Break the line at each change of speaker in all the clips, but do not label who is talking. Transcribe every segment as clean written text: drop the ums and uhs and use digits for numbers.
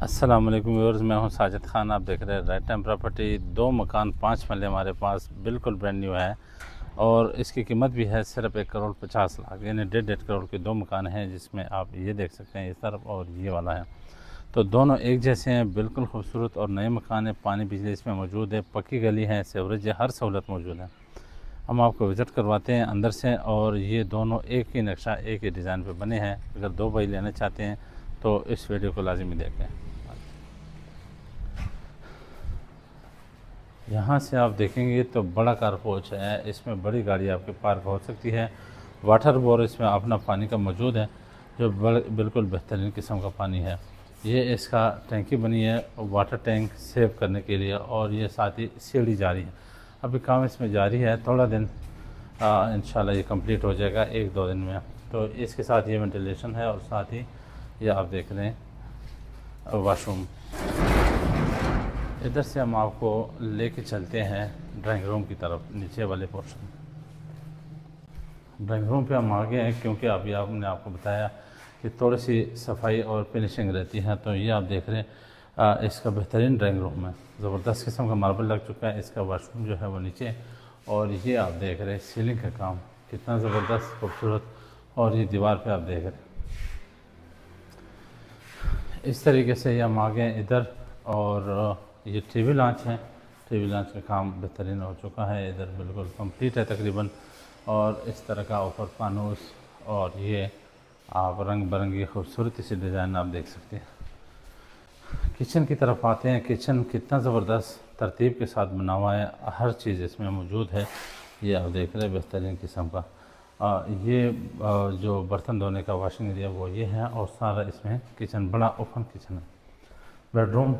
अस्सलाम वालेकुम व्यूअर्स, मैं हूं साजिद खान। आप देख रहे हैं राइट टाइम प्रॉपर्टी। 2 मकान 5 मरले हमारे पास बिल्कुल ब्रांड न्यू है और इसकी कीमत भी है सिर्फ 1,50,00,000 यानी 1.5 करोड़ के 2 मकान हैं, जिसमें आप ये देख सकते हैं इस तरफ और ये वाला है। तो दोनों एक जैसे हैं, बिल्कुल खूबसूरत और नए मकान है। पानी बिजली इसमें मौजूद है, पक्की गली है, सीवरेज है, हर सहूलत मौजूद है। हम आपको विज़िट करवाते हैं अंदर से। और ये दोनों एक ही नक्शा एक ही डिज़ाइन पे बने हैं। अगर 2 भाई लेना चाहते हैं तो इस वीडियो को लाजमी देखें। यहाँ से आप देखेंगे तो बड़ा कारपोच है, इसमें बड़ी गाड़ी आपके पार्क हो सकती है। वाटर बोर इसमें अपना पानी का मौजूद है, जो बिल्कुल बेहतरीन किस्म का पानी है। ये इसका टैंकी बनी है वाटर टैंक सेव करने के लिए, और ये साथ ही सीढ़ी जारी है। अभी काम इसमें जारी है, थोड़ा दिन इंशाल्लाह ये कंप्लीट हो जाएगा 1-2 दिन में। तो इसके साथ ये वेंटिलेशन है और साथ ही ये आप देख रहे हैं वाशरूम। इधर से हम आपको लेके चलते हैं ड्राइंग रूम की तरफ, नीचे वाले पोर्शन। ड्राइंग रूम पे हम आ गए हैं, क्योंकि अभी आपने आपको बताया कि थोड़ी सी सफाई और फिनिशिंग रहती है। तो ये आप देख रहे हैं इसका बेहतरीन ड्राइंग रूम है, ज़बरदस्त किस्म का मार्बल लग चुका है। इसका वाशरूम जो है वो नीचे, और ये आप देख रहे हैं सीलिंग का काम कितना ज़बरदस्त खूबसूरत। और ये दीवार पे आप देख रहे हैं इस तरीके से ये हम आ गए इधर। और ये टीवी लॉन्च है, टीवी लॉन्च का काम बेहतरीन हो चुका है, इधर बिल्कुल कंप्लीट है तकरीबन। और इस तरह का ऊपर फानूस, और ये आप रंग बिरंगी खूबसूरती से डिज़ाइन आप देख सकते हैं। किचन की तरफ आते हैं। किचन कितना ज़बरदस्त तरतीब के साथ बना हुआ है, हर चीज़ इसमें मौजूद है। ये आप देख रहे हैं बेहतरीन किस्म का। ये जो बर्तन धोने का वॉशिंग एरिया वो ये है, और सारा इसमें किचन बड़ा ओपन किचन है। बेडरूम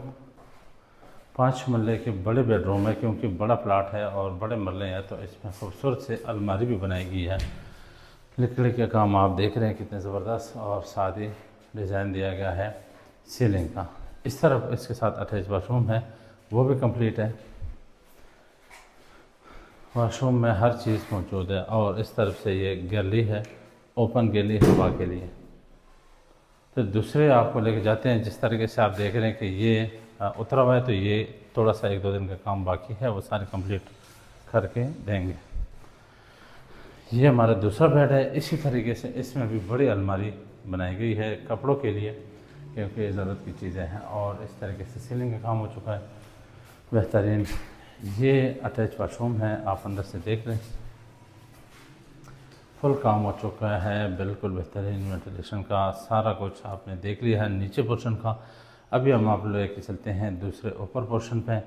5 मरले के बड़े बेडरूम है, क्योंकि बड़ा प्लाट है और बड़े मरले हैं, तो इसमें खूबसूरत से अलमारी भी बनाई गई है। लकड़ी का काम आप देख रहे हैं कितने ज़बरदस्त, और साथ ही डिज़ाइन दिया गया है सीलिंग का। इस तरफ इसके साथ अटैच वाशरूम है, वो भी कंप्लीट है। वाशरूम में हर चीज़ मौजूद है। और इस तरफ से ये गैलरी है, ओपन गैलरी हवा के लिए। तो दूसरे आपको लेके जाते हैं। जिस तरीके से आप देख रहे हैं कि ये उतरा हुआ है, तो ये थोड़ा सा 1-2 दिन का काम बाकी है, वो सारे कंप्लीट करके देंगे। ये हमारा दूसरा बेड है। इसी तरीके से इसमें भी बड़ी अलमारी बनाई गई है कपड़ों के लिए, क्योंकि ज़रूरत की चीज़ें हैं। और इस तरीके से सीलिंग का काम हो चुका है बेहतरीन। ये अटैच वाशरूम है, आप अंदर से देख रहे हैं फुल काम हो चुका है, बिल्कुल बेहतरीन वेंटिलेशन का सारा कुछ आपने देख लिया है नीचे पोर्शन का। अभी हम आप लेके चलते हैं दूसरे ऊपर पोर्शन पे।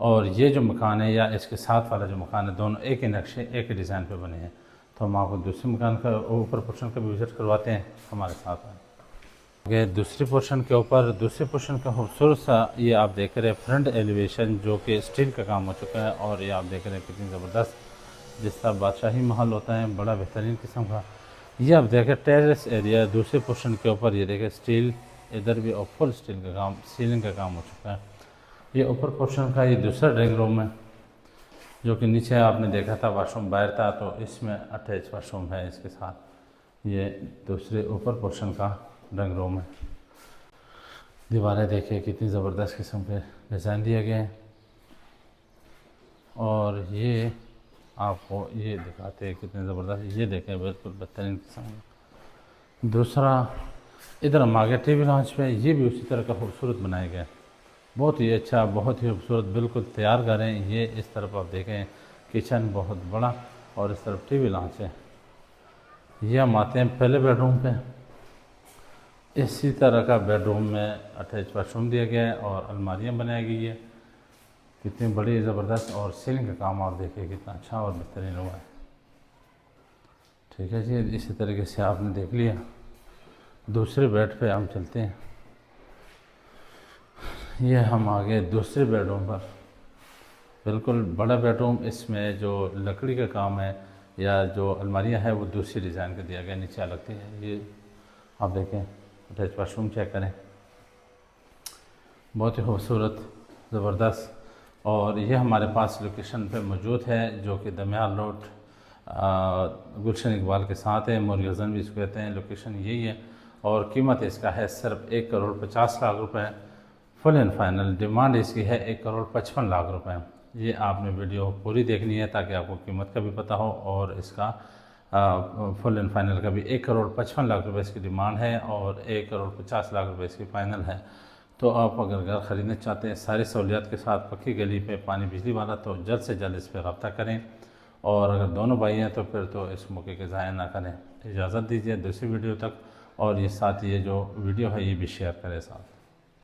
और ये जो मकान है या इसके साथ वाला जो मकान है, दोनों एक ही नक्शे एक ही डिज़ाइन पे बने हैं। तो हम आपको दूसरे मकान का ऊपर पोर्शन का भी विज़िट करवाते हैं, हमारे साथ आगे। दूसरे पोर्शन के ऊपर, दूसरे पोर्शन का खूबसूरत सा ये आप देख रहे हैं फ्रंट एलिवेशन, जो कि स्टील का काम हो चुका है। और ये आप देख रहे हैं कितनी ज़बरदस्त, जिस तरह बादशाही महल होता है, बड़ा बेहतरीन किस्म का। ये आप देखें टेरेस एरिया दूसरे पोर्शन के ऊपर, ये देखें स्टील, इधर भी और फुल स्टील का काम, सीलिंग का काम हो चुका है। ये ऊपर पोर्शन का ये दूसरा ड्राइंग रूम है, जो कि नीचे आपने देखा था वाशरूम बाहर था, तो इसमें अटैच वाशरूम है इसके साथ। ये दूसरे ऊपर पोर्शन का ड्राइंग रूम है। दीवारें देखिए कितनी ज़बरदस्त किस्म के डिज़ाइन दिए गए हैं। और ये आपको ये दिखाते हैं कितने ज़बरदस्त, ये देखें बिल्कुल बेहतरीन किस्म का। दूसरा इधर हम आगे टीवी लॉन्च पे, ये भी उसी तरह का खूबसूरत बनाया गया है, बहुत ही अच्छा, बहुत ही खूबसूरत, बिल्कुल तैयार घर है। ये इस तरफ आप देखें किचन बहुत बड़ा, और इस तरफ टीवी लॉन्च है। ये हम आते हैं पहले बेडरूम पे। इसी तरह का बेडरूम में अटैच वाशरूम दिया गया है और अलमारियाँ बनाई गई है, कितनी बड़ी ज़बरदस्त। और सीलिंग का काम आप देखिए कितना अच्छा और बेहतरीन हुआ है। ठीक है जी, इसी तरीके से आपने देख लिया। दूसरे बेड पे हम चलते हैं। ये हम आ गए दूसरे बेडरूम पर, बिल्कुल बड़ा बेडरूम। इसमें जो लकड़ी का काम है या जो अलमारियाँ है, वो दूसरी डिज़ाइन का दिया गया, नीचे लगती है। ये आप देखें अटैच वाशरूम चेक करें, बहुत ही खूबसूरत, ज़बरदस्त। और ये हमारे पास लोकेशन पे मौजूद है, जो कि दमियाल रोड गुलशन इकबाल के साथ है, मोरियज़न भी इसको कहते हैं। लोकेशन यही है, और कीमत इसका है सिर्फ 1,50,00,000 रुपये। फुल एंड फाइनल डिमांड इसकी है 1,55,00,000 रुपये। ये आपने वीडियो पूरी देखनी है ताकि आपको कीमत का भी पता हो और इसका फुल एंड फाइनल का भी 1,55,00,000 रुपये इसकी डिमांड है और 1,50,00,000 रुपये इसकी फ़ाइनल है। तो आप अगर घर ख़रीदना चाहते हैं सारी सहूलियात के साथ पक्की गली पे पानी बिजली वाला, तो जल्द से जल्द इस पर रब्ता करें। और अगर दोनों भाई हैं तो फिर तो इस मौके के ज़ाया ना करें। इजाज़त दीजिए दूसरी वीडियो तक, और ये साथ ये जो वीडियो है ये भी शेयर करें साथ।